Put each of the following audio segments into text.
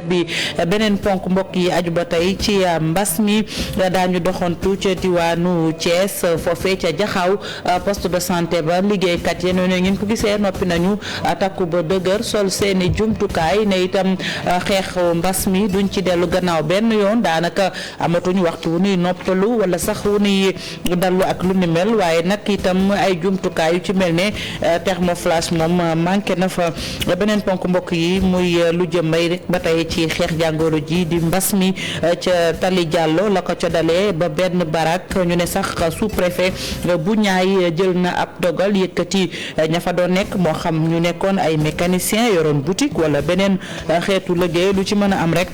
bi. Beneen ponk mbokk yi aju ba tey ci mbas mi daañu doxantu ca diwaanu Thiès foofee ca Jaxaaw poste de santé ba liggéeykat yi noonu ngeen ko gisee noppi nañu takku ba dëgër sol seeni jumtukaay ne itam xeex mbas mi duñ ci dellu gannaaw benn yoon daanaka amatuñu waxtu wu nuy noppalu wala sax wu nuy dallu ak lu ni mel waaye nag itam ay jumtukaay yu ci mel ne thermoflash moom manqué na fa. Beneen ponk mbokk yi muy lu jëm rek ba tey ci xeex jàngoro ji di mbas mi ca Tali Diallo la ko ca dalee ba benn barak ñu ne sax sous-préfet bu ñaay jël na ab dogal yëkkati ña fa doon nekk moo xam ñu nekkoon ay mécanicien yoroon boutique wala beneen xeetu liggéey lu ci mën a am rek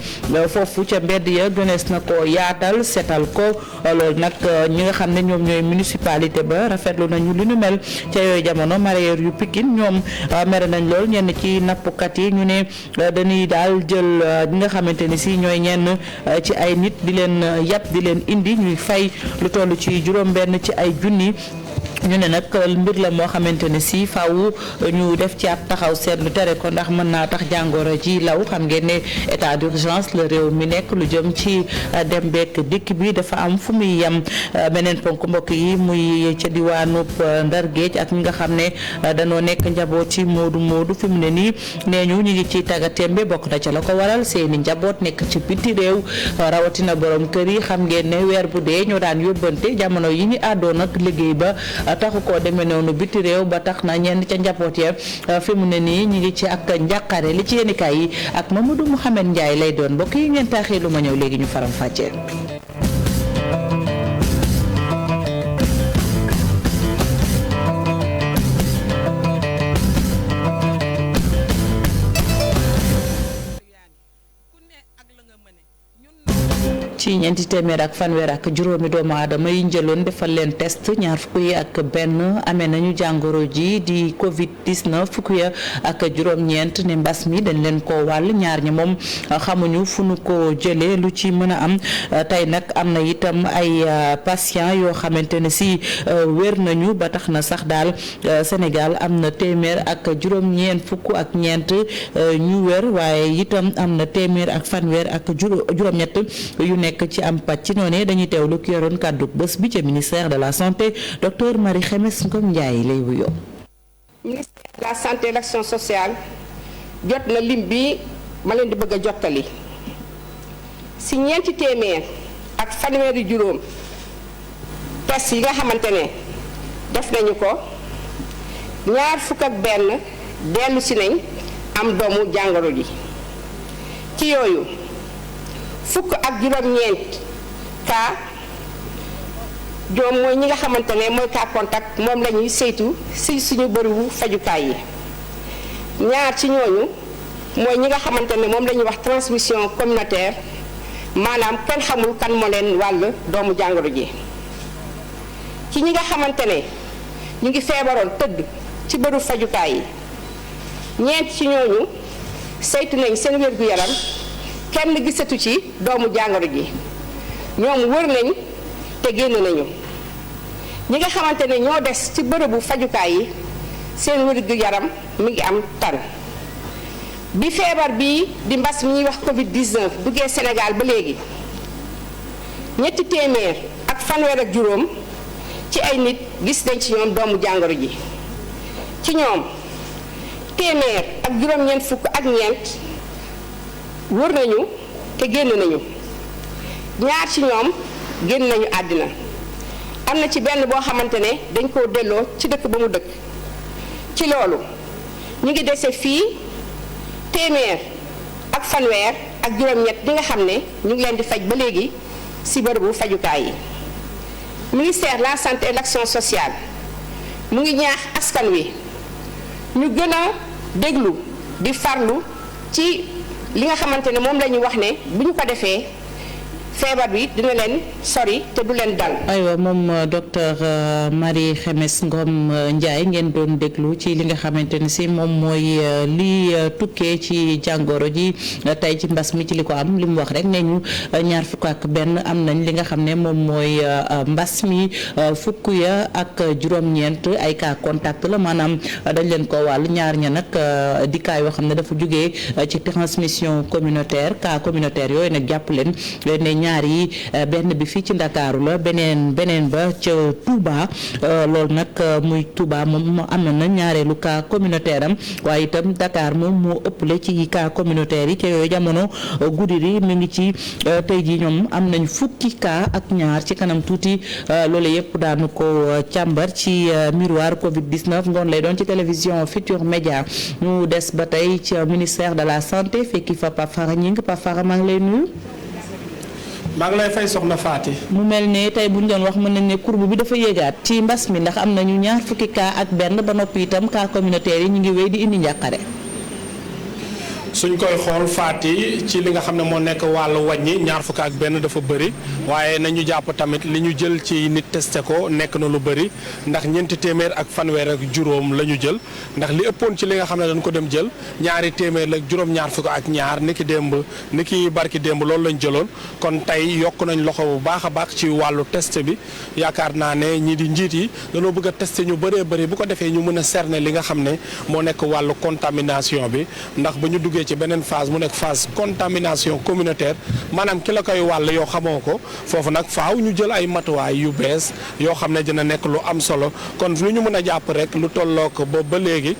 foofu ca mbedd ya gënees na ko yaatal setal ko loolu nag ñi nga xam ne ñoom ñooy municipalité ba rafetlu nañu li nu mel ca yooyu jamono mareyeur yu Pikine ñoom mere nañ lool ñenn ci nappkat yi ñu ne dañuy daal jël ñi nga xamante ni si ñooy ñenn ci ay nit di leen yàpp di leen indi ñuy fay lu toll ci juróom-benn ci ay junni. ñu ne nag mbir la moo xamante ne si faaw ñu def ci ab taxaw seetlu tere ko ndax mën naa tax jàngoro ji law xam ngeen ne état d'urgence la réew mi nekk lu jëm ci dem beek dikk bi dafa am fu muy yem. Beneen ponk mbokk yi muy ca diwaanub Ndar Géej ak ñi nga xam ne danoo nekk njaboot ci moodu fi mu ne nii nee ñu ngi ci tàggatémbe bokk na ca la ko waral seeni njaboot nekk ci biti réew rawatina borom kër yi xam ngeen ne weer bu dee ñoo daan yóbbante jamono yi ñu àddoon ak liggéey ba taxu koo demee noonu biti réew ba tax na ñenn ca njaboot ya fi mu ne nii ñu ngi ci ak njàqare li ci yéenikaay yi ak Mamadou Mouhamed Ndiaye lay doon mbokk yi ngeen taaxee lu ma ñëw léegi ñu faram fàccee. ci ñeenti téeméer ak fanweer ak juróomi doomu aadama yi njëloon defal leen test ñaar fukk yi ak benn amee nañu jàngoro ji di Covid 19 fukk ya ak juróom-ñeent ne mbas mi dañ leen ko wàll ñaar ñi moom xamuñu fu nu ko jëlee lu ci mën a am tey nag am na itam ay patient yoo xamante ne si wér nañu ba tax na sax daal Sénégal am na téeméer ak juróom-ñeent fukk ak ñeent ñu wér waaye itam am na téeméer ak fanweer ak juróom-ñett yu nekk ci am pàcc noonu dañuy teewlu ki yoroon kàddu bés bi ca ministère de la santé docteur Marie Khemesse Ngom Ndiaye lay wuyoo. ministère de la santé et l'action sociale jot na lim bi ma leen di bëgg a jottali si ñeenti téeméer ak fanweeri juróom test yi nga xamante ne def nañu ko ñaar fukk ak benn dellu si nañ am doomu jàngoro ji ci yooyu fukk ak juróom-ñeent cas joom mooy ñi nga xamante ne mooy cas contact moom la ñuy saytu si suñu bërëbu fajukaay yi ñaar ci ñooñu mooy ñi nga xamante ne moom la ñuy wax transmission communautaire maanaam kenn xamul kan moo leen wàll doomu jàngoro ji ci ñi nga xamante ne ñu ngi feebaroon tëdd ci bërëbu fajukaay yi ñeent ci ñooñu saytu nañ seen wér-gu-yaram kenn gisatu ci doomu jàngoro ji ñoom wër nañ te génn nañu ñi nga xamante ne ñoo des ci bërëbu fajukaay yi seen wér-gu-yaram mi ngi am tan bi feebar bii di mbas mi ñuy wax Covid 19 duggee Sénégal ba léegi ñetti téeméer ak fanweer ak juróom ci ay nit gis nañ ci ñoom doomu jàngoro ji ci ñoom téeméer ak juróom-ñeent fukk ak ñeent wër nañu te génn nañu ñaar ci ñoom génn nañu àddina am na ci benn boo xamante ne dañ koo delloo ci dëkk ba mu dëkk ci loolu ñu ngi dese fii téeméer ak fanweer ak juróom-ñett ñi nga xam ne ñu ngi leen di faj ba léegi ci bërëbu fajukaay yi ministère de la santé et l'action sociale mu ngi ñaax askan wi ñu gën a déglu di farlu ci li nga xamante ne moom la ñu wax ne bu ñu ko defee feebar bi dina leen sori te du leen dal. aywa moom docteur Marie Khemesse Ngom Ndiaye ngeen doon déglu ci li nga xamante ni si moom mooy li tukkee ci jàngoro ji tey ci mbas mi ci li ko am li mu wax rek ne ñu ñaar fukk ak benn am nañ li nga xam ne moom mooy mbas mi fukk ya ak juróom-ñeent ay cas contact la maanaam dañ leen ko wàll ñaar ña nag di cas yoo xam ne dafa jugee ci transmission communautaire cas communautaire yooyu nag jàpp leen ne ñaar yi benn bi fii ci Ndakaaru la beneen ba ca Touba loolu nag muy Touba moom am na ñaareelu cas communautaire am waaye itam Dakar moom moo ëppale ci cas communautaire yi ca yooyu jamono Goudiri mi ngi ci tey jii ñoom am nañ fukki cas ak ñaar ci kanam tuuti loolu yëpp daanu ko càmbar ci miroir Covid 19 ngoon lay doon ci télévision Futur Média ñu des ba tey ci ministère de la santé fekki fa Pape Fara Gningue Pape Fara maa ngi lay nuyu. maa ngi lay fay soxna Faty. mu mel ne tey bu ñu doon wax mën nañ ne courbe bi dafa yéegaat ci mbas mi ndax am nañu ñaar fukki cas ak benn ba noppi itam cas communautaire yi ñu ngi wéy di indi njàqare. suñ koy xool Faty ci li nga xam ne moo nekk wàllu wàññi ñaar fukk ak benn dafa bëri waaye nañu jàpp tamit li ñu jël ci nit testé ko nekk na lu bëri ndax ñeenti téeméer ak fanweer ak juróom la ñu jël ndax li ëppoon ci li nga xam ne dañ ko dem jël ñaari téeméer la juróom-ñaar fukk ak ñaar niki barki démb loolu lañ jëloon kon tey yokk nañ loxo bu baax a baax ci wàllu test bi yaakaar naa ne ñii di njiit yi dañoo bëgg a testé ñu bëree bëri bu ko defee ñu mën a cerner li nga xam ne moo nekk wàllu contamination bi ndax ba ñu duggee ci beneen phase mu nekk phase contamination communautaire maanaam ki la koy wàll yoo xamoo ko foofu nag faaw ñu jël ay matuwaay yu bees yoo xam ne dina nekk lu am solo kon lu ñu mën a jàpp rek lu tollook ba léegi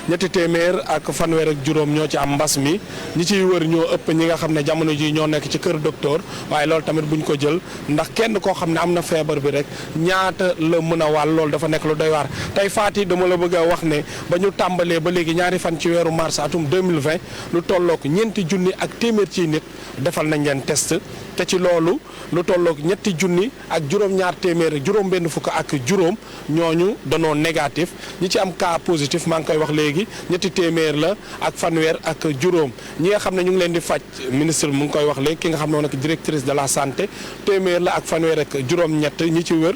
ñetti téeméer ak fanweer ak juróom ñoo ci am mbas mi ñi ciy wër ñoo ëpp ñi nga xam ne jamono ji ñoo nekk ci kër docteur waaye loolu tamit buñ ko jël ndax kenn koo xam ne am na feebar bi rek ñaata la mën a wàll loolu dafa nekk lu doy waar tey Faty dama la bëgg a wax ne ba ñu tàmbalee ba léegi ñaari fan ci weeru mars atum 2020 lu tollook ñeenti junni ak téeméer ci nit defal nañ leen test te ci loolu lu tollook ñetti junni ak juróom-ñaar téeméer juróom benn fukk ak juróom ñooñu danoo négatif ñi ci am cas positif maa ngi koy wax léegi ñetti téeméer la ak fanweer ak juróom ñi nga xam ne ñu ngi leen di faj ministre mu ngi koy wax léegi ki nga xam ne moo nekk directrice de la santé téeméer la ak fanweer ak juróom-ñett ñi ci wër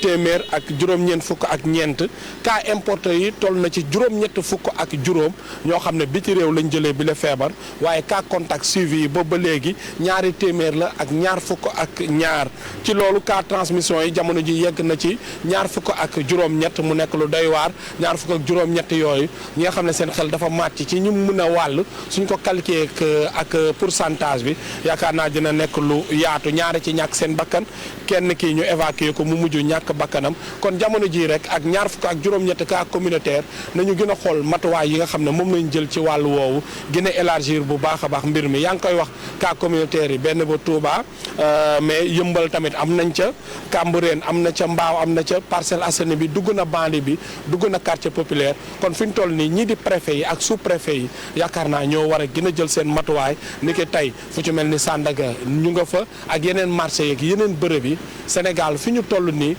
téeméer ak juróom-ñeent fukk ak ñeent cas importé yi toll na ci juróom-ñett fukk ak juróom ñoo xam ne biti réew lañ jëlee bi la feebar waaye cas contact suivi yi boobu ba léegi ñaari téeméer la ak ñaar fukk ak ñaar ci loolu cas transmission yi jamono ji yegg na ci ñaar fukk ak juróom-ñett mu nekk lu doy waar ñaar fukk ak juróom-ñett yooyu ñi nga xam ne seen xel dafa màcc ci ñu mën a wàll suñ ko calculer ak pourcentage bi yaakaar naa dina nekk lu yaatu ñaari ci ñàkk seen bakkan kenn kii ñu évacuer ko mu mujj ñàkk bakkanam kon jamono ji rek ak ñaar fukk ak juróom-ñett cas communautaire nañu gën a xool matuwaay yi nga xam ne moom lañ jël ci wàllu woowu gën a élargir bu baax a baax mbir mi yaa ngi koy wax cas communautaire yi benn ba Touba mais yëmbal tamit am nañ ca Cambérène am na ca Mbao am na ca Parcelles Assainies bi dugg na banlieue bi dugg na quartier populaire kon fi ñu toll nii ñii di préfet yi ak sous préfet yi yaakaar naa ñoo war a gën a jël seen matuwaay ni ki tey fu ci mel ni Sandaga ñu nga fa ak yeneen marché yeeg yeneen bërëb yi Sénégal fi ñu toll nii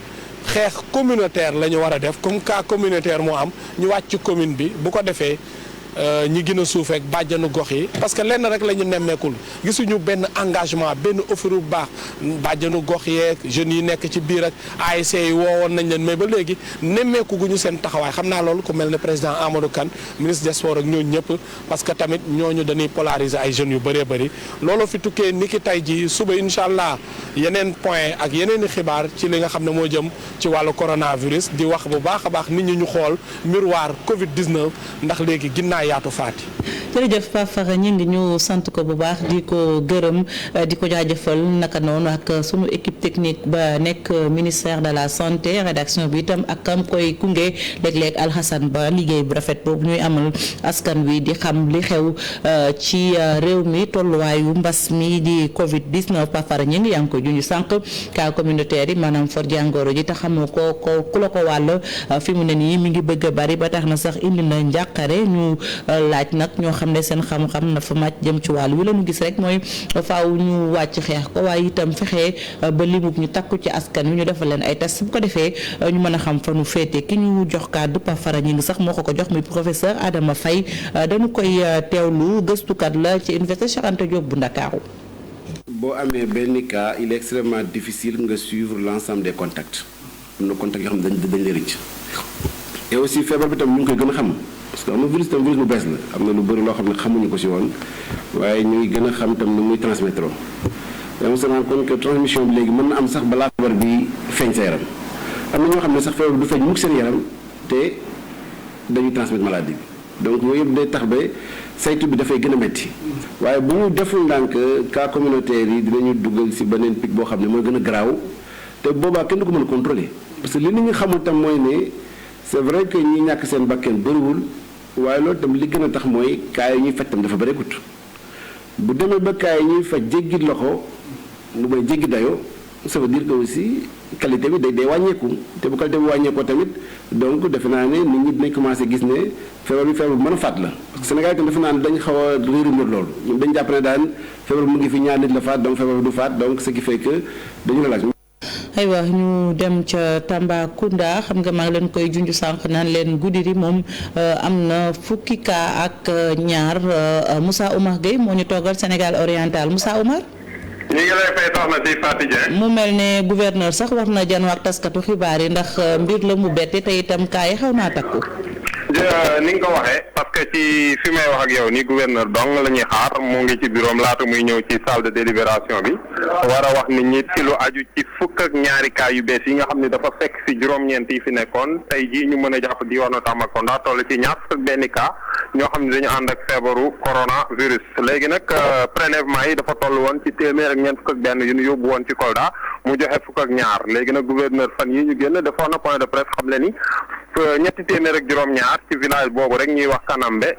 xeex communautaire la ñu war a def comme cas communautaire moo am ñu wàcc ci commune bi bu ko defee ñi gën a suufeek bàjjanu gox yi parce que lenn rek la ñu nemmeekul gisuñu benn engagement benn offre bu baax bàjjanu gox yeeg jeunes yi nekk ci biir ak ASC yi woowoon nañ leen mais ba léegi nemmeeku guñu seen taxawaay xam naa loolu ku mel ne président Amadou Kane ministre des sports ak ñooñu ñëpp parce que tamit ñooñu dañuy polariser ay jeunes yu bëree bëri loolu fi tukkee ni ki tey ji suba incha allah yeneen point ak yeneen i xibaar ci li nga xam ne moo jëm ci wàllu coronavirus di wax bu baax a baax nit ñi ñu xool miroir Covid 19 ndax léegi ginnaaw yaatu Faty. jërëjëf Pape Fara Gningue ñu sant ko bu baax di ko gërëm di ko jaajëfal naka noonu ak sunu équipe technique ba nekk ministère de la santé rédaction bi itam ak kam koy gunge léeg-léeg Alhassane Ba liggéey bu rafet boobu ñuy amal askan wi di xam li xew ci réew mi tolluwaayu mbas mi di Covid 19 Pape Fara Gningue yaa ngi ko junj sànq cas communautaire yi maanaam for jàngoro ji te xamoo ko ku la ko wàll fi mu ne nii mi ngi bëgg a bari ba tax na sax indi na njàqare ñu laaj nag ñoo xam ne seen xam-xam na fa màcc jëm ci wàll wi la ñu gis rek mooy faaw ñu wàcc xeex ko waaye itam fexe ba limub ñu takku ci askan wi ñu defal leen ay test bu ko defee ñu mën a xam fa nu féete ki ñu jox kàddu Pape Fara Gningue sax moo ko jox muy professeur Adama Faye dañu koy teewlu gëstukat la ci université Cheikh Anta Diop bu Ndakaaru. boo amee benn cas il est extrêmement difficile nga suivre l'ensemble des contacts am na contacts yoo xam ne dañ lay rëcc et aussi feebar bi tam ñu ngi koy gën a xam parce que am na virus tam virus bu bees la am na lu bëri loo xam ne xamuñu ko ci woon waaye ñu ngi gën a xam tam ni muy transmettre on se rend compte que transmission bi léegi mën na am sax balaa feebar bi feeñ sa yaram am na ñoo xam ne sax feebar bi du feeñ mukk seen yaram te dañuy transmettre maladie bi donc yooyu yëpp day tax ba saytu bi dafay gën a métti waaye bu ñu deful ndànk cas communautaire yi dinañu dugal ci beneen pic boo xam ne mooy gën a garaaw te boobaa kenn du ko mën a contrôler parce que li nit ñi xamul tam mooy ne c'est vrai que ñi ñàkk seen bakkeen bëriwul waaye loolu tam li gën a tax mooy cas yi ñuy faj tam dafa bëreekut bu demee ba cas yi ñuy faj jéggi loxo lu may jéggi dayoo ça veut dire que aussi qualité bi day wàññeeku te bu qualité bi wàññeekoo tamit donc defe naa ne nit ñi dinañ commencé gis ne feebar bi feebar bu mën a faat la parce que Sénégal itam defe naa ne dañ xaw a réeru mbir loolu ñun dañ jàpp ne daan feebar bi mu ngi fi ñaar nit la faat donc feebar bi du faat donc ce qui fait que dañu la laaj. aywa ñu dem ca Tambacounda xam nga maa ngi leen koy junj sànq naan leen Goudiri moom am na fukki cas ak ñaar Moussa Oumar Gueye moo ñu toogal Sénégal oriental Moussa Oumar. ñu ngi lay fay soxna si Fatou Dieng. mu mel ne gouverneur sax war na janoo ak taskatu xibaar yi ndax mbir la mu bette te itam kaa yi xaw naa takku. ni nga ko waxee parce que ci fi may wax ak yow ni gouverneur dong la ñuy xaar mu ngi ci bureau laata muy ñëw ci salle de délibération bi war a wax nit ñi ci lu aju ci fukk ak ñaari cas yu bees yi nga xam ne dafa fekk ci juróom-ñeent yi fi nekkoon tey jii ñu mën a jàpp diwaanu Tambacounda toll ci ñaar fukk benn cas ñoo xam ne dañu ànd ak feebaru coronavirus léegi nag prélèvement yi dafa toll woon ci téeméer ak ñeent fukk ak benn yu ñu yóbbu woon ci Kolda mu joxe fukk ak ñaar léegi nag gouverneur fan yi ñu génn defoon na point de presse xam le ni ñetti téeméer ak juróom-ñaar ci village boobu rek ñuy wax Kanambe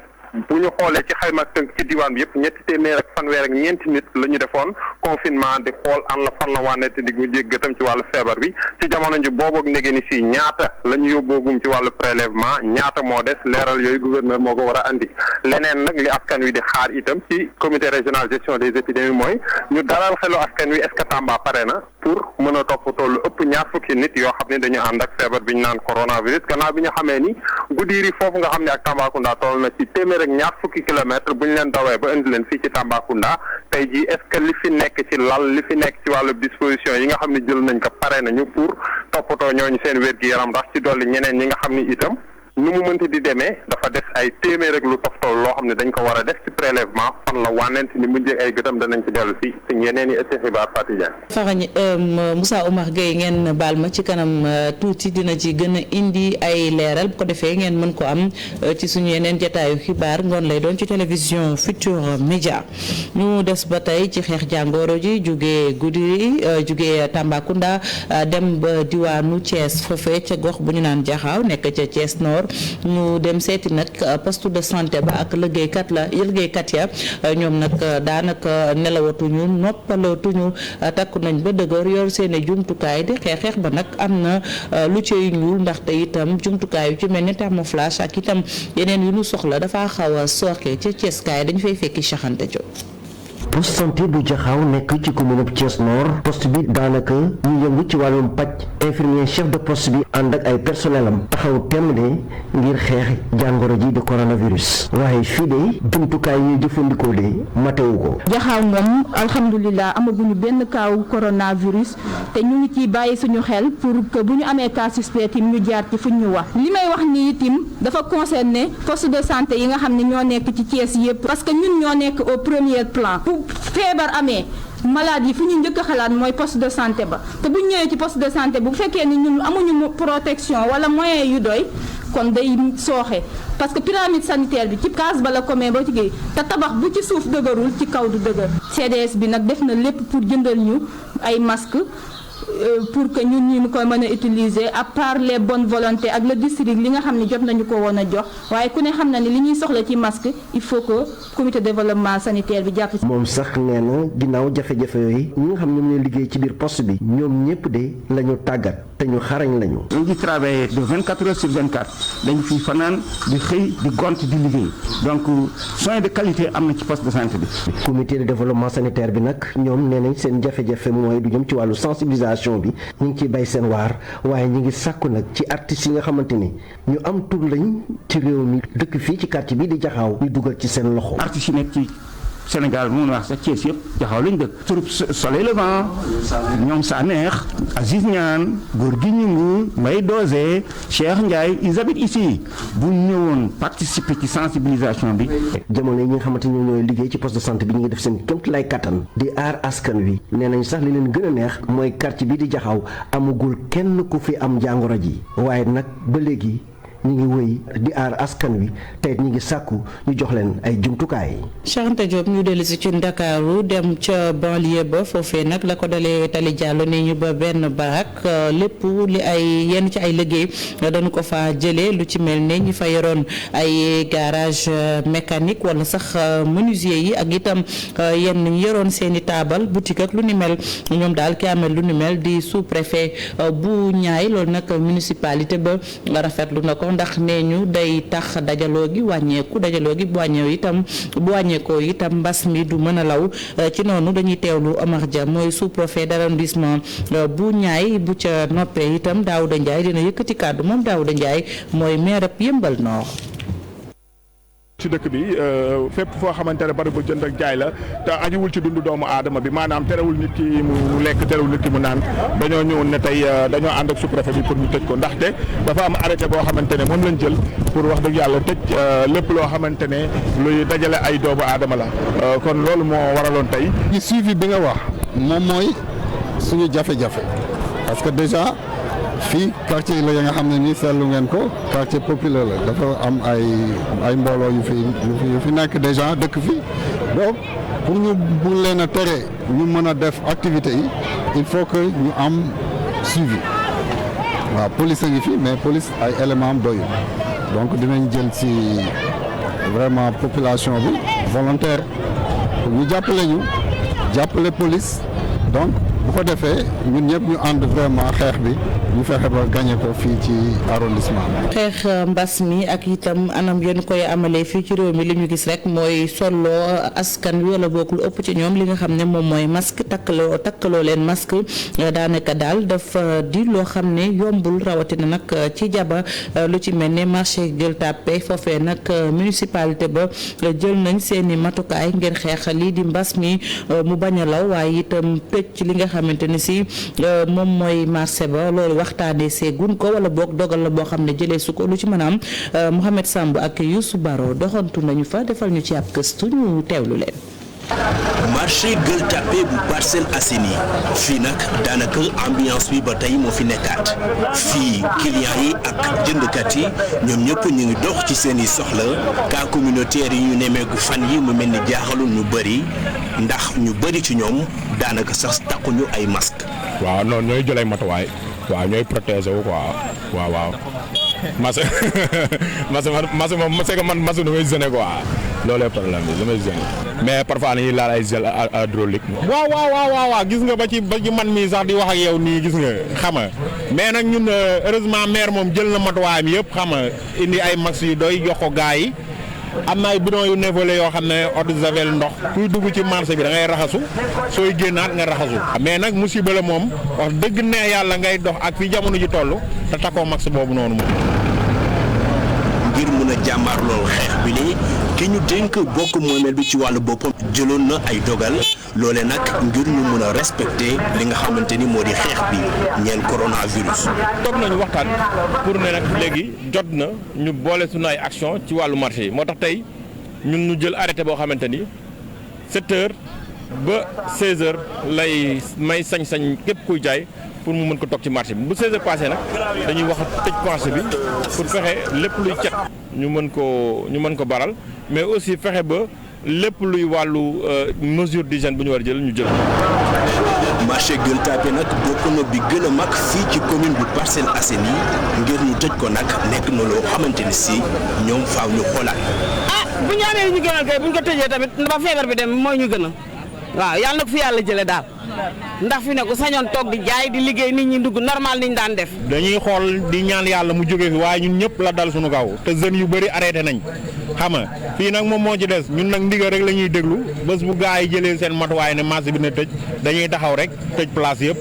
bu ñu xoolee ci xayma ak tënk ci diwaan bi yëpp ñetti téeméer ak fanweer ak ñeenti nit la ñu defoon confinement di xool an la fan la wànnete di mu jéggatam ci wàllu feebar bi ci jamono ji boobu ak ndege ni si ñaata la ñu yóbboogum ci wàllu prélèvement ñaata moo des leeral yooyu gouverneur moo ko war a andi leneen nag li askan wi di xaar itam ci comité régional gestion des épidémies mooy ñu dalal xelu askan wi est-ce que Tamba pare na pour mën a toppatoo lu ëpp ñaar fukki nit yoo xam ne dañu ànd ak feebar bi ñu naan coronavirus gannaaw bi ñu xamee ni Goudiri foofu nga xam ne ak Tambacounda toll na ci téeméer ak ñaar fukki kilomètre bu ñu leen dawee ba indi leen fii ci Tambacounda tey jii est-ce que li fi nekk ci lal li fi nekk ci wàllu disposition yi nga xam ne jël nañ ko pare nañu pour toppatoo ñooñu seen wér-gi-yaram ndax ci dolli ñeneen ñi nga xam ni itam nu mu mënti di demee dafa des ay téeméer rek lu toftal loo xam ne dañ ko war a def ci prélèvement fan la wànnent ni mu njëkk ay gëtam danañ ci dellu si te ñeneen yi ëtti xibaar Fatidien Farañ Moussa Oumar Gueye ngeen baal ma ci kanam tuuti dina ci gën a indi ay leeral bu ko defee ngeen mën ko am ci suñu yeneen jotaayu xibaar ngoon lay doon ci télévision Futurs Médias ñu des ba tey ci xeex jàngoro ji jugee Goudiri jugee Tambacounda dem ba diwaanu Thiès foofee ca gox bu ñu naan Jaxaaw nekk ca Thiès Nord ñu dem seeti nag poste de santé ba ak liggéeykat ya ñoom nag daanaka nelawatuñu noppalatuñu takku nañ ba dëgër yor seeni jumtukaay di xeex ba nag am na lu cay ñuul ndaxte itam jumtukaay yu ci mel ni thermoflash ak itam yeneen yu ñu soxla dafa xaw a sooxe ca Ceeskaay dañu fay fekki Cheikh Jo poste santé bu Jaxaaw nekk ci commune bu Thiès Nord poste bi daanaka ñu yëngu ci wàllum paj infirmier chef de poste bi ànd ak ay personnel am taxaw temm de ngir xeex jàngoro ji di coronavirus waaye fii de jumtukaay yi jëfandikoo de matewu ko. Jaxaaw moom alhamdulilah amaguñu benn kaawu coronavirus te ñu ngi ciy bàyyi suñu xel pour que bu ñu amee cas suspect tim ñu jaar ci fuñ ñu wax li may wax ni itim dafa concerné poste de santé yi nga xam ne ñoo nekk ci Thiès yëpp parce que ñun ñoo nekk au premier plan. feebar amee malade yi fu ñu njëkk a xalaat mooy poste de santé ba te bu ñëwee ci poste de santé bu fekkee ni ñun amuñu protection wala moyen yu doy kon day sooxe parce que pyramide sanitaire bi ci case ba la commun ba ci géej te tabax bu ci suuf dëgërul ci kaw du dëgër CDS bi nag def na lépp pour jëndal ñu ay masques pour que ñun ñu koy mën a utiliser à part les bonnes volontés ak le district li nga xam ne jot nañu ko woon a jox waaye ku ne xam na ni li ñuy soxla ci masque il faut que comité de développement sanitaire bi jàpp ci. moom sax nee na ginnaaw jafe-jafe yooyu ñi nga xam ñoom ñooy liggéey ci biir poste bi ñoom ñëpp de la ñu tàggat te ñu xarañ lañu. ñu ngi travailler de 24 heures sur 24 dañu fi fanaan di xëy di gont di liggéey donc soins de qualité am na ci poste de santé bi. comité de développement sanitaire bi nag ñoom nee nañ seen jafe-jafe mooy du jëm ci wàllu sensibilisation bi ñu ngi ciy bay seen waar waaye ñu ngi sàkku nag ci artistes yi nga xamante ni ñu am tur lañ ci réew mi dëkk fii ci quartier bi di Jaxaaw ñu dugal ci seen loxo. artistes yi nekk ci Sénégal mun wax sax Thiès yëpp Jaxaw lañ dëkk troupe Soleil Levant ñoom Saneex Aziz Niane Gorgui Gningue Mbaye Dosé Cheikh Ndiaye ils habitent ici bu ñëwoon participer ci sensibilisation bi. jamono yi ñi nga xamante ni ñooy liggéey ci poste de santé bi ñu ngi def seen kéemtalaay kattan di aar askan wi nee nañ sax li leen gën a neex mooy quartier bi di Jaxaw amagul kenn ku fi am jàngoro ji waaye nag ba léegi ñu ngi wëy di aar askan wi te ñu ngi sàkku ñu jox leen ay jumtukaay. Cheikh Anta Diop ñu dellu si ci Ndakaaru dem ca banlieue ba foofee nag la ko dalee Tali Diallo ne ñu ba benn barak lépp li ay yenn ci ay liggéey dañu ko fa jëlee lu ci mel ne ñi fa yoroon ay garage mécanique wala sax menuisier yi ak itam yenn ñu yoroon seen i taabal boutique ak lu ni mel ñoom daal ki amel lu ni mel di sous-préfet bu Niayes loolu nag municipalité ba rafetlu na ko ndax nee ñu day tax dajaloo gi wàññeeku dajaloo gi bu wàññeekoo itam mbas mi du mën a law ci noonu dañuy teewlu Omar Dia mooy sous-préfet d'arrondissement bu Niayes bu ca noppee itam Daouda Ndiaye dina yëkkati kàddu moom Daouda Ndiaye mooy maire ab Yeumbeul Nord. ci dëkk bi fépp foo xamante ne bari bu jënd ak jaay la te ajuwul ci dundu doomu aadama bi maanaam terewul nit ki mu lekk terewul nit ki mu naan dañoo ñëwoon ne tey dañoo ànd ak sous-préfet bi pour ñu tëj ko ndaxte dafa am arrêté boo xamante ne moom lañ jël pour wax dëgg yàlla tëj lépp loo xamante ne luy dajale ay doomu aadama la kon loolu moo waraloon tey. ci suivi bi nga wax moom mooy suñu jafe-jafe parce que déjà fii quartier la ya nga xam ne nii seetlu ngeen ko quartier populaire la dafa am ay mbooloo yu fi nekk déjà dëkk fi donc pour ñu bu leen a tere ñu mën a def activité yi il faut que ñu am suivi waaw police a ngi fi mais police ay éléments am doyul donc dinañ jël ci vraiment population bi volontaire pour ñu jàppale police donc bu ko defee ñun ñëpp ñu ànd vraiment xeex bi ñu fexe ba gagné ko fii ci arrondissement bi. xeex mbas mi ak itam anam yéen koy amalee fii ci réew mi li ñu gis rek mooy solloo askan wi wala boog lu ëpp ci ñoom li nga xam ne moom mooy masque takkaloo leen masque daanaka daal dafa di loo xam ne yombul rawatina nag ci jaba lu ci mel ne marché Gueule Tapée foofee nag municipalité ba jël nañ seeni matukaay ngir xeex lii di mbas mi mu bañ a law waaye itam tëj ci li nga xamante ni si moom mooy marché ba loolu waxtaanee seegun ko wala boog dogal la boo xam ne jëlee su ko lu ci mën a am Mouhamed Samb ak Youssou Baro doxantu nañu fa defal ñu ci ab gëstu ñu teewlu leen. marché Gueule Tapée bu Parcelles Assainies fii nag daanaka ambiance bi ba tey moo fi nekkaat fii clients yi ak jëndkat yi ñoom ñëpp ñu ngi dox ci seeni soxla cas communautaire yi ñu nemmeeku fan yi mu mel ni jaaxalul ñu bëri ndax ñu bëri ci ñoom daanaka sax takkuñu ay masque. waaw non ñooy jël ay matuwaay waaw ñooy protéger wu quoi waaw. masque moom c'est que man masque damay gêner quoi loolee problème bi damay gêner mais parfois dañuy laal ay gel hydraulique. waaw gis nga ba ci man mii sax di wax ak yow nii gis nga xam nga mais nag ñun heureusement maire moom jël na matuwaayam yëpp xam nga indi ay masques yu doy jox ko gars yi am na ay bidon yu névolé yoo xam ne eau de javel ndox kuy dugg ci marché bi da ngay raxasu sooy génnaat nga raxasu mais nag musiba la moom wax dëgg ne yàlla ngay dox ak fi jamono ji toll te takkoo max boobu noonu moom. ngir mun a jàmbaar loolu xeex bi nii ki ñu dénk bokk moomeel bi ci wàllu boppam jëloon na ay dogal loole nag ngir ñu mun a respecter li nga xamante ni moo di xeex bi ñeel coronavirus. toog nañu waxtaan pour ne nag léegi jot na ñu boole suñu ay action ci wàllu marché yi moo tax tey ñun ñu jël arrêté boo xamante ni 7 heures ba 16 heures lay may sañ-sañ képp kuy jaay pour mu mën ko toog ci marché bi bu 16 heures passé nag dañuy wax tëj marché bi pour fexe lépp luy cet ñu mën ko baral mais aussi fexe ba lépp luy wàllu mesure d'hygiène bu ñu war a jël ñu jël. marché Gueule Tapée nag bokk na bi gën a mag fii ci commune bu Parcelles Assainies ngir ñu tëj ko nag nekk na loo xamante ni si ñoom faaw ñu xoolaat. bu ñu amee ñu gënal kay bu ñu ko tëjee tamit ba feebar bi dem mooy ñu gën a waaw yàlla na ko fi yàlla jëlee daal ndax fi ne ku sañoon toog di jaay di liggéey nit ñi dugg normal niñ daan def. dañuy xool di ñaan yàlla mu jóge fi waaye ñun ñëpp la dal suñu kaw te jeunes yu bëri arrêté nañ xam nga fii nag moom moo ci des ñun nag ndigal rek la ñuy déglu bés bu gaa yi jëlee seen matuwaay ne marché bi na tëj dañuy taxaw rek tëj place yëpp.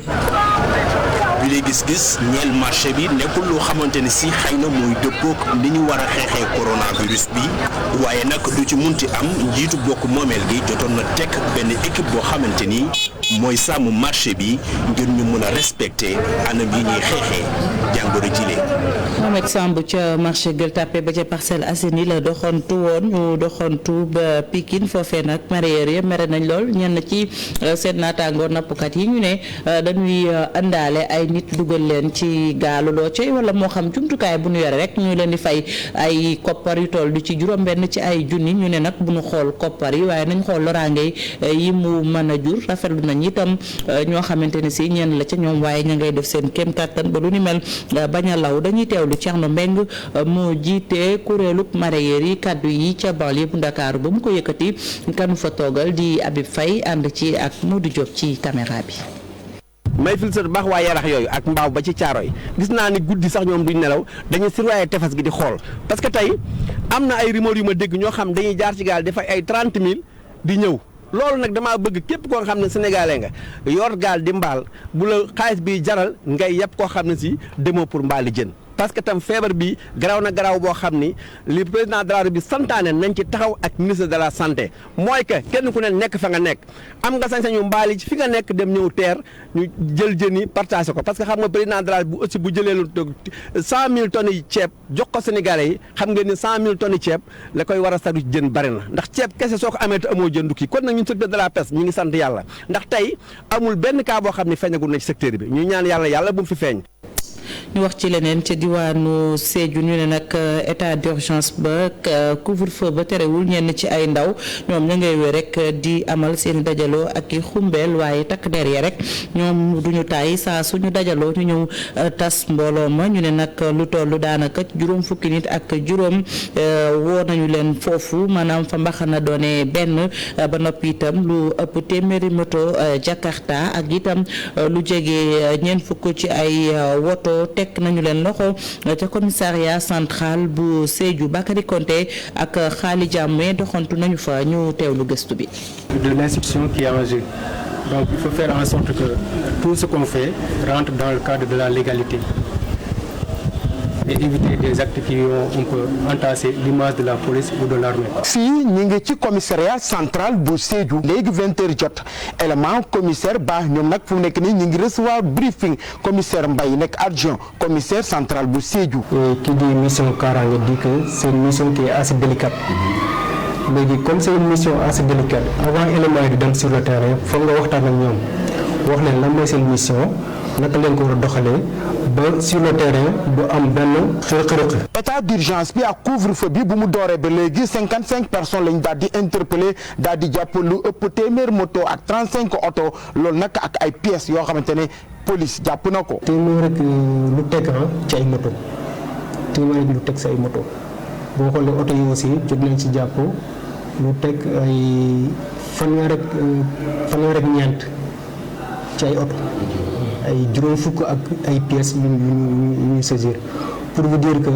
bi lay gis-gis ñeel marché bi nekkul loo xamante ne si xëy na mooy dëppook ni ñu war a xeexee coronavirus bi waaye nag du ci munti am njiitu bokk moomeel gi jotoon na teg benn équipe boo xamante ni mooy sàmm marché bi ngir ñu mën a respecter anam yi ñuy xeexee jàngoro jile. Mohamed Samb ca marché Gueule Tapée ba ca Parcelles Assainies la doxantu woon ñu doxantu ba Pikine foofee nag mareyeur yi mere nañ lool ñenn ci seen naataangoor nappkat yi ñu ne dañuy àndaale ay nit dugal leen ci gaalu loo coy wala moo xam jumtukaay bu ñu yore rek ñu leen di fay ay koppar yu toll du ci juróom-benn ci ay junni ñu ne nag bu ñu xool koppar yi waaye nañ xool loraange yi mu mën a jur rafetlu nañ itam ñoo xamante ne si ñenn la ca ñoom waaye ña ngay def seen kéem kattan ba lu ni mel bañ a law dañuy teewlu Thierno Mbeng moo jiite kuréelub mareyeur yi kaddu yi ca banlieue bu Ndakaaru ba mu ko yëkkati kanu fa toogal di Habib Faye ànd ci ak Modou Diop ci caméra bi. may filtre baax waa yarax yooyu ak mbaaw ba ci caaro yi gis naa ni guddi sax ñoom duñ nelaw dañuy surveiller tefes gi di xool parce que tey am na ay rumeur yu ma dégg ñoo xam dañuy jaar ci gaal di fay ay 30 000 di ñëw loolu nag damaa bëgg képp koo xam ne sénégalais nga yor gaal di mbaal bu la xaalis bi jaral ngay yàpp koo xam ne si demoo pour mbaali jën parce que tam feebar bi garaaw na garaaw boo xam ni li président de la République santaane nañ ci taxaw ak ministre de la santé mooy que kenn ku ne nekk fa nga nekk am nga sañ-sañu mbaali fi nga nekk dem ñëw teer ñu jël jën yi partagé ko parce que xam nga président de la République bu aussi bu jëlee lu 100 000 tonnes yi ceeb jox ko sénégalais yi xam nga ni 100 000 tonnes yi ceeb la koy war a sadu jën bari na ndax ceeb kese soo ko amee te amoo jën du kii kon nag ñun secteur de la pêche ñu ngi sant yàlla ndax tey amul benn cas boo xam ne feeñagul na ci secteur bi ñu ñaan yàlla bu mu fi feeñ. ñu wax ci leneen ca diwaanu Sédhiou ñu ne nag état d'urgence ba couvre-feu ba terewul ñenn ci ay ndaw ñoom ña ngay wéy rek di amal seen dajaloo ak i xumbeel waaye takk der ya rek ñoom duñu tàyyi saa suñu dajaloo ñu ñëw tas mbooloo ma ñu ne nag lu toll daanaka juróom fukki nit ak juróom woo nañu leen foofu maanaam fa mbaxana doone benn ba noppi itam lu ëpp téeméeri moto Jakarta ak itam lu jege ñeent fukk ci ay woto tekk nañu leen loxo ca commissariat central bu Sédhiou. Bakary Konté ak Khali Diamé doxantu nañu fa ñu teewlu gëstu bi. De l'institution qui est en jeu. Donc il faut faire en sorte que tout ce qu'on fait rentre dans le cadre de la légalité et éviter des actes qui on peut entasser l'image de la police ou de l'armée. fii ñu ngi ci commissariat central bu Sédhiou léegi 20h jot élément commissaire Ba ñoom nag fu mu nekk nii ñu ngi recevoir briefing commissaire Mbaye nekk adjoint commissaire central bu Sédhiou. Qui dit mission Kaaraange dit que c'est une mission qui est assez délicate. léegi comme c'est une mission assez délicate avant élément yi di dem sur le terrain foog nga waxtaan ak ñoom wax leen lan mooy seen mission naka leen ko war a doxalee ba sur le terrain du am benn xërëq-xërëq. état d'urgence bi ak couvre-feu bi bu mu dooree ba léegi 55 personnes lañ daal di interpellé daal di jàpp lu ëpp téeméer moto ak 35 oto loolu nag ak ay pièces yoo xamante ne police jàpp na ko. téeméer rek lu teg ci ay moto téeméer rek lu teg si ay moto boo xoolee oto yi aussi jot nañ ci jàpp lu teg ay fanweer rek ñeent ci ay oto. ay juróom fukk ak ay pièces yu ñu saisir pour vous dire que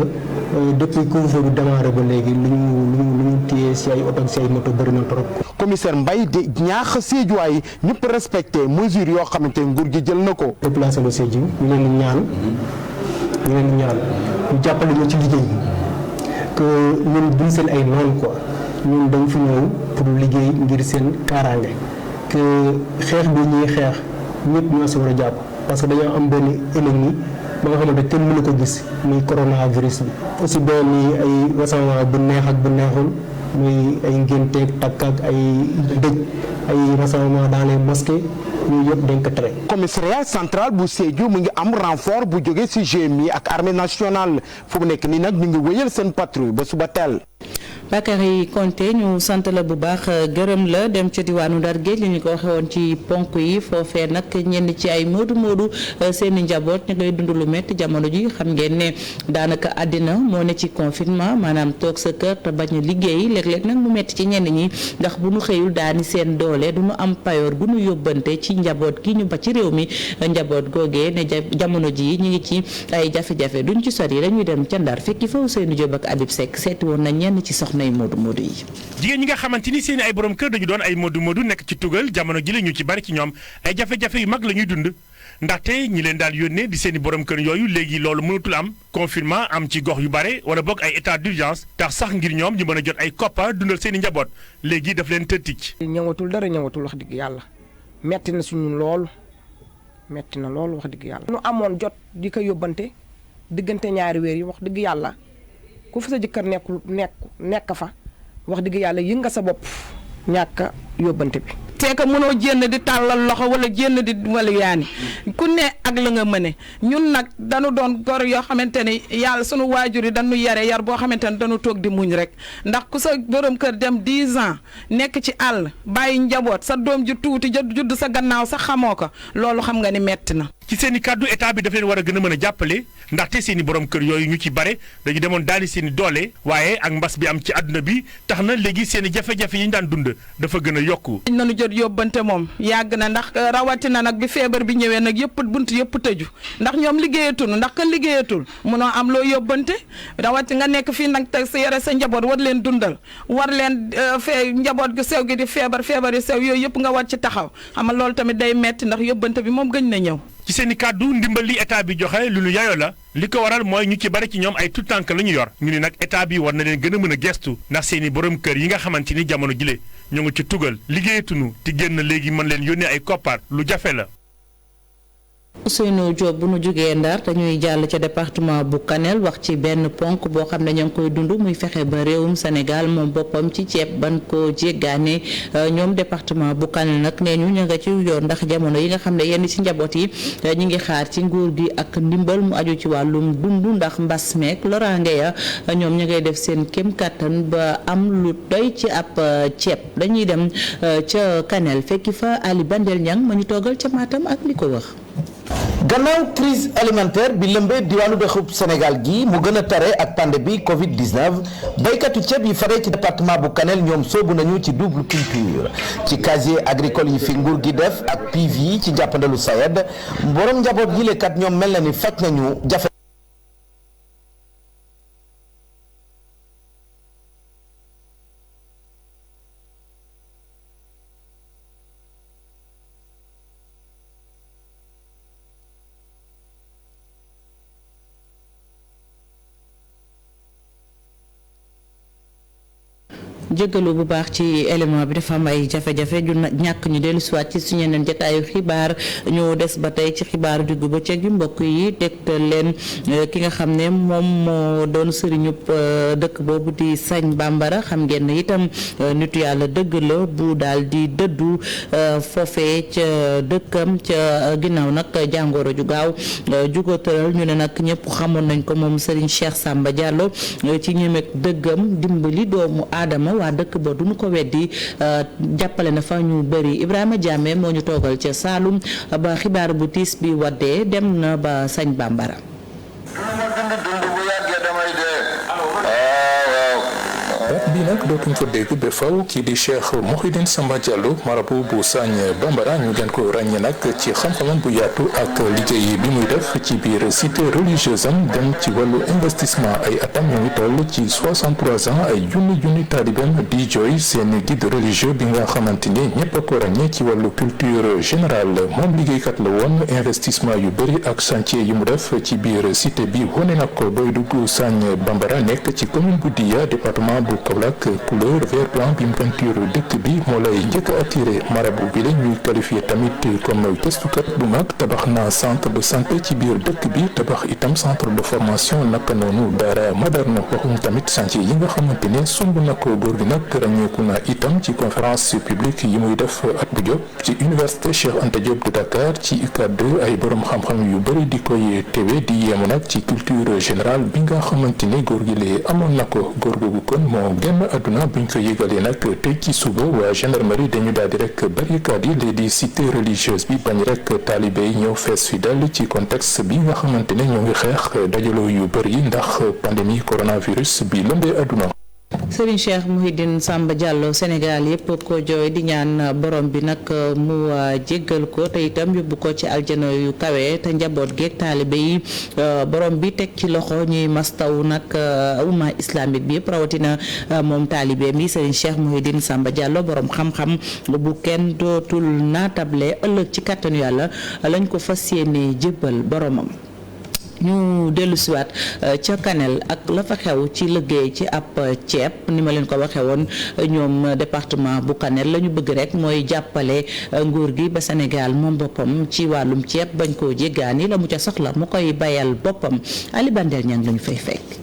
depuis couvre-feu bi démarré ba léegi lu ñu téye si ay oto ak si ay moto bëri na trop. commissaire Mbaye di ñaax Sédhiou yi ñëpp respecté mesures yoo xamante nguur gi jël na ko. population de Sédhiou ñu leen di ñaan ñu jàppale ñu ci liggéey que ñun duñ seen ay noonu quoi ñun dañ fi ñëw pour liggéey ngir seen kaaraange que xeex bi ñuy xeex ñëpp ñoo si war a jàpp. parce que dañoo am benn ennemi ba nga xamante kenn mënu ko gis muy coronavirus bi aussi bien ni ay rassemblement bu neex ak bu neexul muy ay ngénteeg takk ak ay dëj ay rassemblement dans les mosquées ñooyu yëpp dañ ko tere. commissariat central bu Sédhiou mu ngi am renfort bu jóge ci GMI ak armée nationale fu mu nekk nii nag ñu ngi wéyal seen patrouille ba suba teel. Bakary Konté ñu sant la bu baax gërëm la dem ca diwaanu Ndar Géej li ñu ko waxee woon ci ponk yi foofee nag ñenn ci ay moodu seen i njaboot ñu ngay dund lu métti jamono ji xam ngeen ne daanaka àddina moo ne ci confinement maanaam toog sa kër te bañ a liggéey léeg-léeg nag mu métti ci ñenn ñi ndax bu ñu xëyul daani seen doole du ñu am payoor gu ñu yóbbante ci njaboot gi ñu ba ci réew mi njaboot googee ne jamono ji ñu ngi ci ay jafe-jafe duñ ci sori dañuy dem ca Ndar fekki fa Ousseynou Diop ak Habib Seck seeti woon na ñenn ci soxna moodu yi. jigéen ñi nga xamante ni seen ay borom kër dañu doon ay moodu nekk ci tugal jamono ji la ñu ci bari ci ñoom ay jafe-jafe yu mag la ñuy dund ndaxte ñi leen daal yónnee di seen i borom kër yooyu léegi loolu mënatul am confinement am ci gox yu bare wala boog ay état d'urgence tax sax ngir ñoom ñu mën a jot ay koppa dundal seen i njaboot léegi daf leen tëttic. ñëwatul dara ñëwatul wax dëgg yàlla metti na suñu lool metti na lool wax dëgg yàlla. nu amoon jot di ko yóbbante diggante ñaari weer yi wax dëgg yàlla ku fa sa jëkkër nekk fa wax dëgg yàlla yënga sa bopp ñàkk yóbbante bi. c'est que mënoo jénn di tàllal loxo wala jénn di wala yaani ku ne ak la nga mëne ñun nag dañu doon gor yoo xamante ne yàlla sunu waajur yi dañu yare yar boo xamante ne dañu toog di muñ rek ndax ku sa borom kër dem 10 ans nekk ci àll bàyyi njaboot sa doom ju tuuti judd sa gannaaw sax xamoo ko loolu xam nga ni metti na. ci seen i kàddu état bi daf leen war a gën a mën a jàppale ndaxte seen i borom kër yooyu ñu ci bare dañu demoon daali seen i doole waaye ak mbas bi am ci àdduna bi tax na léegi seen i jafe-jafe yi ñu daan dund dafa gën a yokku. nañu jot yóbbante moom yàgg na ndax rawatina nag bi feebar bi ñëwee nag yëpp bunt yëpp tëju ndax ñoom liggéeyatul ndax ka liggéeyatul munoo am loo yóbbante rawati nga nekk fii nag teg sa yore sa njaboot war leen dundal war leen fee njaboot gu sew gi di feebar yu sew yooyu yëpp nga war ci taxaw xam nga loolu tamit day metti ndax yóbbante bi moom gëj na ñëw. ci seen i kàddu ndimbal li état bi joxe lu ñu yayoo la li ko waral mooy ñu ci bari ci ñoom ay tout tànk la ñu yor ñu ni nag état bi war na leen gën a mën a gestu ndax seen i borom kër yi nga xamante ni jamono jile ñu ngi ci tugal liggéeyatunu te génn léegi mën leen yónnee ay koppar lu jafe la. Ousseynou Diop bu nu jógee Ndar dañuy jàll ca département bu Kanel wax ci benn ponk boo xam ne ñoo ngi koy dund muy fexe ba réewum Sénégal moom boppam ci ceeb ban ko jéggaane ñoom département bu Kanel nag nee ñu nga ci yoon ndax jamono yi nga xam ne yenn ci njaboot yi ñi ngi xaar ci nguur gi ak ndimbal mu aju ci wàllum dund ndax mbas meek loraange ya ñoom ñu ngay def seen kéem kattan ba am lu doy ci ab ceeb dañuy dem ca Kanel fekki fa Ali Bandel Niang ma ñu toogal ca Matam ak li ko wax. gannaaw crise alimentaire bi lëmbee diwaanu dëkkub Sénégal gi mu gën a tare ak pandémie bi Covid-19 baykatu ceeb yi faree ci département bu Kanel ñoom soobu nañu ci double culture ci casier agricole yi fi nguur gi def ak PV yi ci njàppandalu SAED borom njaboot yi lekat ñoom mel na ni faj nañu jafe. jéggalu bu baax ci élément bi dafa am ay jafe-jafe ju ñàkk ñu dellu siwaat ci suñu yeneen jotaayu xibaar ñu des ba tey ci xibaaru diggu bëccëg gi mbokk yi tegtal leen ki nga xam ne moom moo doon sëriñub dëkk boobu di Sagne Bambara xam ngeen ne itam nitu yàlla dëgg la bu daal di dëddu foofee ca dëkkam ca ginnaaw nag jàngoro ju gaaw jugo tëral ñu ne nag ñëpp xamoon nañ ko moom Serigne Cheikh Samba Diallo ci ñemeeg dëggam dimbali doomu aadama waa dëkk ba duñu ko weddi jàppale na fa ñu bëri Ibrahima Diame moo ñu toogal ca Saalum ba xibaar bu tiis bi waddee dem na ba Sagne Bambara. baat bi nag dootuñ ko dégg ba faw kii di Cheikh Mouhidine Samba Diallo marabu bu Sagne Bambara ñu gën ko ràññee nag ci xam-xamam bu yaatu ak liggéey bi muy def ci biir cité religieuse am dem ci wàllu investissement ay atam ñu ngi toll ci 63 ans ay junni taalibeem di jooy seen guide religieux bi nga xamante ni ñëpp a ko ràññee ci wàllu culture générale moom liggéeykat la woon investissement yu bëri ak chantier yi mu def ci biir cité bi wane na ko booy dugg Sagne Bambara nekk ci commune bu Diya département bu Kaolack couleur vert blanc bi mu peinture dëkk bi moo lay njëkk a attiré marabu bi la ñuy qualifié tamit comme gëstukat bu mag tabax na centre de santé ci biir dëkk bi tabax itam centre de formation naka noonu daara moderne waxuñ tamit chantier yi nga xamante ne sumb na ko góor gi nag ràññeeku na itam ci conférence publique yi muy def at bu jot ci université Cheikh Anta Diop de Dakar ci UCAD ay borom xam-xam yu bëri di koy tewe di yéemu nag ci culture générale bi nga xamante ne góor gi lee amoon na ko góor googu kon moo génn àdduna buñ ko yëgalee nag tey ci suba waa gendarmerie dañu daal di rek barricade yi lee di cité religieuse bi bañ rek taalibe yi ñëw fees fi dal ci contexte bi nga xamante ne ñoo ngi xeex dajaloo yu bëri ndax pandémie coronavirus bi lëmbee àdduna. Serigne Cheikh Mouhidine Samba Diallo Sénégal yëpp ko jooy di ñaan borom bi nag mu jéggal ko te itam yóbbu ko ci aljana yu kawe te njaboot geeg taalibe yi borom bi teg ci loxo ñuy mastaw nag umma islamique bi yëpp rawatina moom taalibe mi Serigne Cheikh Mouhidine Samba Diallo borom xam-xam bu kenn dootul naatable ëllëg ci kàttanu yàlla lañ ko fas yéene jébbal boromam. ñu dellu siwaat ca Kanel ak la fa xew ci liggéey ci ab ceeb ni ma leen ko waxee woon ñoom département bu Kanel la ñu bëgg rek mooy jàppale nguur gi ba Sénégal moom boppam ci wàllum ceeb bañ koo jéggaani la mu ca soxla mu koy bayal boppam Ali Bandel ñang lañu fay fekk.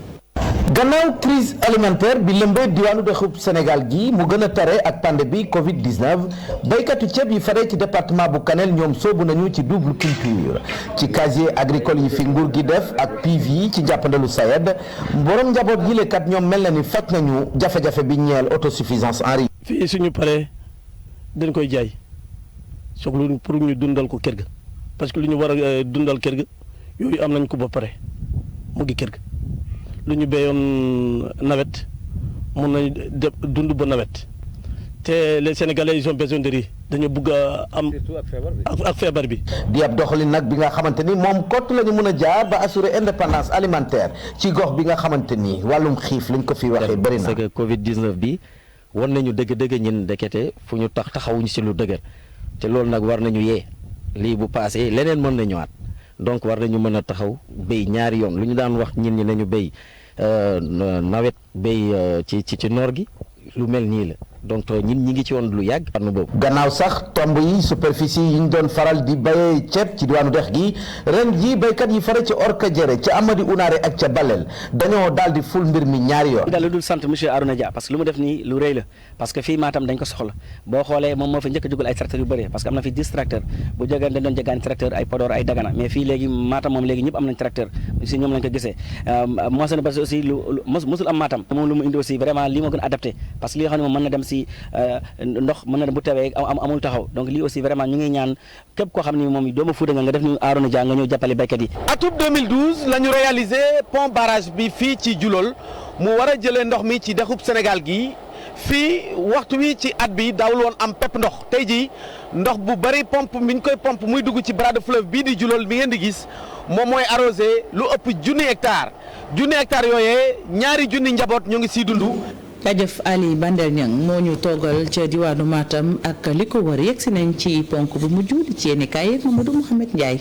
gannaaw crise alimentaire bi lëmbee diwaanu dexub Sénégal gi mu gën a tare ak pandémie Covid 19 baykatu ceeb yi fare ci département bu Kanel ñoom soobu nañu ci double culture ci casier agricole yi fi nguur gi def ak PIV yi ci njàppandalu SAED borom njaboot yi lekat ñoom mel na ni faj nañu jafe-jafe bi ñeel autosuffisance en riz. fii suñu paree dañ koy jaay soxla pour ñu dundal ko kër ga parce que lu ñu war a dundal kër ga yooyu am nañ ko ba pare mu ngi kër ga. lu ñu béyoon nawet mun nañ dund ba nawet te les Sénégalais ils ont besoin de riz dañu bugg a am ak feebar bi. di ab doxalin nag bi nga xamante ni moom kott la ñu mën a jaar ba assurer indépendance alimentaire ci gox bi nga xamante ni wàllum xiif lañ ko fi waxee bëri na. parce que Covid 19 bi war nañu dëgg-dëgg ñun ndekete fu ñu taxawuñu si lu dëgër te loolu nag war nañu yee lii bu paasee leneen mën na ñëwaat donc war nañu mën a taxaw béy ñaari yoon lu ñu daan wax ñin ñi nañu béy. nawet béy ci noor gi lu mel nii la donc ñun ñi ngi ci woon lu yàgg am na boobu. gannaaw sax tomb yi superficie yi ñu doon faral di béyee ceeb ci diwaanu dex gi ren ji béykat yi fare ci Orkadiéré ca Amady Unaare ak ca Balel dañoo daal di ful mbir mi ñaari yoon. daal dul sant monsieur Arouna Dia parce que lu mu def nii lu rëy la parce que fii Matam dañ ko soxla boo xoolee moom moo fi njëkk a jógal ay tracteurs yu bëri parce que am na fi 10 tracteurs bu jógee dañ doon jéggaani tracteur ay Podor ay Dagana mais fii léegi Matam moom léegi ñëpp am nañ tracteur si ñoom lañ ko gisee moisson parce que aussi lu mosul am Matam moom lu mu indi aussi vraiment lii moo gën adapté parce que li nga xam ne moom mën na dem si ndox mën na dem bu tawee amul taxaw donc lii aussi vraiment ñu ngi ñaan képp koo xam ne moom doomu Fuuta nga def ñu Arouna Dia nga ñëw jàppale béykat yi. atum 2012 la ñu réalisé pont barrage bi fii ci Julol mu war a jëlee ndox mi ci dexub Sénégal gi fii waxtu wi ci at bi daawul woon am pepp ndox tey jii ndox bu bari pompe mi ñu koy pompe muy dugg ci bras de fleuve bii di Julol bi ngeen di gis moom mooy arrosé lu ëpp junni hectare yooyee ñaari junni njaboot ñoo ngi siy dund. jaajëf Ali Bandel Niang moo ñu toogal ca diwaanu Matam ak li ko wër yegsi nañ ci ponk bu mujj di ci yéen kaay Mamadou Mouhamed Ndiaye.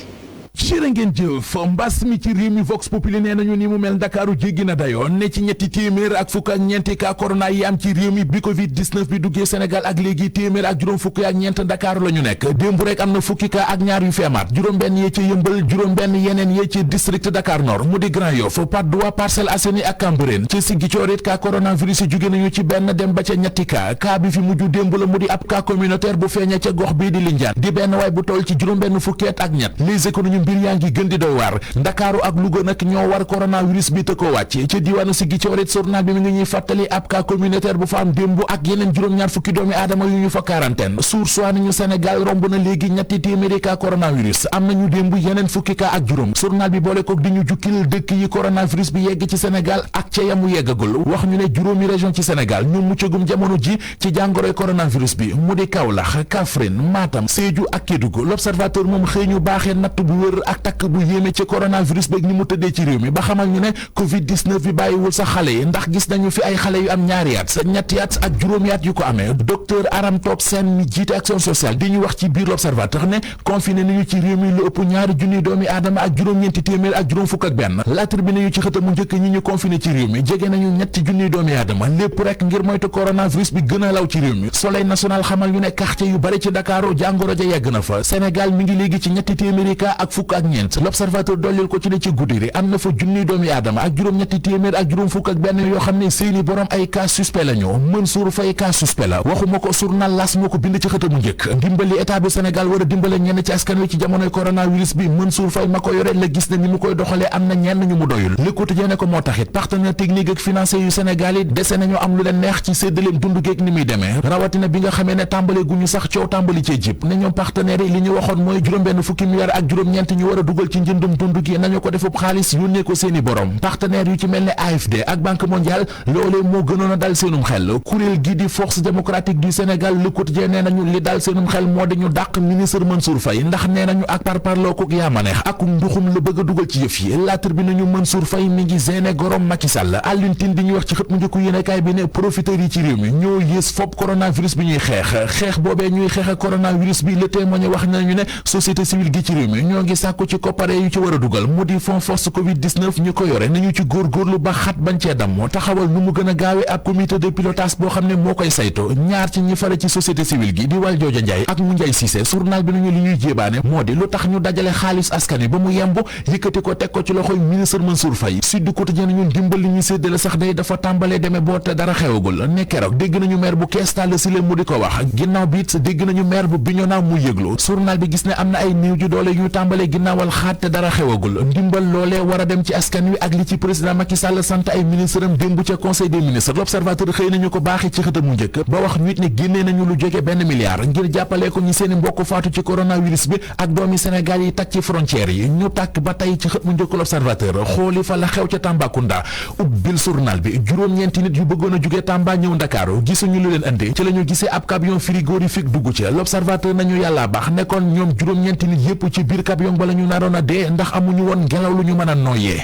jërë ngeen jëf mbas mi ci réew mi Vox Populi nee nañu ni mu mel Ndakaaru jéggi na dayoo ne ci ñetti téeméer ak fukk ak ñeenti cas corona yi am ci réew mi bi Covid 19 bi duggee Sénégal ak léegi téeméer ak juróom fukk ak ñeent Ndakaaru la ñu nekk démb rek am na fukki cas ak ñaar yu fi amaat juróom-benn yee ca Yëmbal juróom-benn yeneen yee ci district Dakar Nord mu di Grand Yoff Patte d'Oie Parcelles Assainies ak Cambérène ci Ziguinchor it cas coronavirus yi jóge nañu ci benn dem ba ca ñetti cas bi fi mujj démb la mu di ab cas communautaire bu feeñee ca gox bii di Lindiane di benn waay bu toll ci juróom-benn fukkeet ak ñett les économies mbir yaa ngi gën di doy waar Ndakaaru ak Louga nag ñoo war coronavirus bi te ko wàcc ci diwaanu Ziguinchor it journal bi mi ngi ñuy fàttali ab cas communautaire bu fa am démb ak yeneen juróom-ñaar fukki doomi aadama yu ñu fa quarantaine source waa nañu Sénégal romb na léegi ñetti téeméeri cas coronavirus am nañu démb yeneen fukki cas ak juróom journal bi boole kook di ñu jukkil dëkk yi coronavirus bi yegg ci Sénégal ak ca yamu yeggagul wax ñu ne juróomi région ci Sénégal ñu muccagum jamono ji ci jàngoroy coronavirus bi mu di Kaolack Kaffrine Matam Sédhiou ak Kédougou l'observateur moom xëy ñu baaxee natt bu wër ak takk bu yéeme ci coronavirus beeg ni mu tëddee ci réew mi ba xamal ñu ne Covid 19 bi bàyyiwul sax xale yi ndax gis nañu fi ay xale yu am ñaari at ñetti at ak juróomi at yu ko amee docteur Aram Top Sène mi jiite action sociale di ñu wax ci biir l'observateur ne confiné nañu ci réew mi lu ëpp ñaari junni doomi aadama ak juróom-ñeenti téeméer ak juróom fukk ak benn laatr bi nañu ci xëtam mu njëkk ñi ñu confiné ci réew mi jege nañu ñetti junni doomi aadama lépp rek ngir moytu coronavirus bi gën a law ci réew mi Soleil national xamal ñu ne quartier yu bari ci Dakar jàngoro ja yegg na fa Sénégal mi ngi léegi ci ñetti téeméeri cas ak fukk ak ñeent l'observateur dollil ko ci ne ci Goudiri am na fa junni doomi aadama ak juróom-ñetti téeméer ak juróom fukk ak benn yoo xam ne seeni borom ay cas suspect la ñu Mansour Faye cas suspect la waxuma ko journal L'As moo ko bind ci xëtamu njëkk ndimbali état bi Sénégal war a dimbale ñenn ci askan wi ci jamonoy coronavirus bi Mansour Faye ma ko yore la gis ne ni mu koy doxalee am na ñenn ñu mu doyul Le Quotidien ne ko moo taxit partenaire technique ak financier yu Sénégal yi dese nañoo am lu leen neex ci séddaleem dund geeg ni muy demee rawatina bi nga xamee ne tàmbale gu ñu sax coow tàmbali cee jib ne ñoom partenaires yi li ñu waxoon mooy juróom-benn fukki milliards ak juróom-ñeent ñeent ñu war a dugal ci njëndum dund gi nañu ko defub xaalis yónnee ko seeni borom partenaire yu ci mel ne AFD ak Banque mondiale loolee moo gënoon a dal seenum xel kuréel gi di Force démocratique du Sénégal Le Quotidien nee nañu li dal seenum xel moo di ñu dàq ministre Mansour Faye ndax nee nañu ak parparloo ko yaamaneex ak nduxum la bëgg a dugal ci yëf yi La Tribune nañu Mansour Faye mi ngi gêné gorom Macky Sall Alioune Tine di ñuy wax ci xët mu njëkk yéenekaay bi ne profiteurs yi ci réew mi ñoo yées fopp coronavirus bi ñuy xeex boobee ñuy xeex ak coronavirus bi Le Témoin wax nañu ne société civile gi ci réew mi ñoo ngi sàkku ci koppare yu ci war a dugal mu di fond force Covid 19 ñu ko yore nañu ci góorgóorlu ba xat bañ cee dam moo taxawal nu mu gën a gaawee ab comité de pilotage boo xam ne moo koy sayto ñaar ci ñi fare ci société civile gi di Wal Jooja Njaay ak mu Njaay Cissé journal bi nañu li ñuy jéebaane moo di lu tax ñu dajale xaalis askan wi ba mu yemb yëkkati ko teg ko ci loxoy ministre Mansour Faye Sud Quotidien ñun dimbal li ñuy séddale sax day dafa tàmbalee demee boo te dara xewagul ne keroog dégg nañu maire bu Kees Talla Sylla mu di ko wax ginnaaw bi it dégg nañu maire bu Bignona mu yëglu journal bi gis ne am na ay néew ju doole yu tàmbalee ginnaawal xaat te dara xewagul ndimbal loolee war a dem ci askan wi ak li ci président Macky Sall sant ay ministre am démb ca conseil des ministres l'observateur xëy nañu ko baaxee ci xëtam mu njëkk ba wax ñu it ne génnee nañu lu jóge benn milliard ngir jàppale ko ñi seeni mbokk faatu ci coronavirus bi ak doomi Sénégal yi tàkk ci frontières yi ñu tàkk ba tey ci xët mu njëkk l'observateur xooli fa la xew ca Tambacounda ubbil journal bi juróom-ñeenti nit yu bëggoon a jóge Tamba ñëw Ndakaaru gisuñu lu leen andi ci la ñu gisee ab camion frigorifique dugg ca l'observateur nañu yàlla baax nekkoon ñoom juróom-ñeenti nit yépp ci biir camion ba la ñu naroon a dee ndax amuñu woon ngelaw lu ñu mën a nooyee.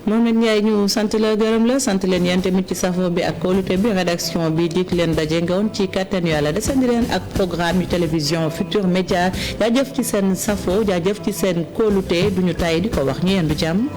Mohamed Ndiaye ñu sant la gërëm la sant leen yéen tamit ci safo bi ak kóolute bi rédaction bi dik leen daje nga woon ci kattanu Yàlla desandi leen ak programme yu télévision Futur Média jaajëf ci seen safo jaajëf ci seen kóolute duñu tay di ko wax ñu yendu jàmm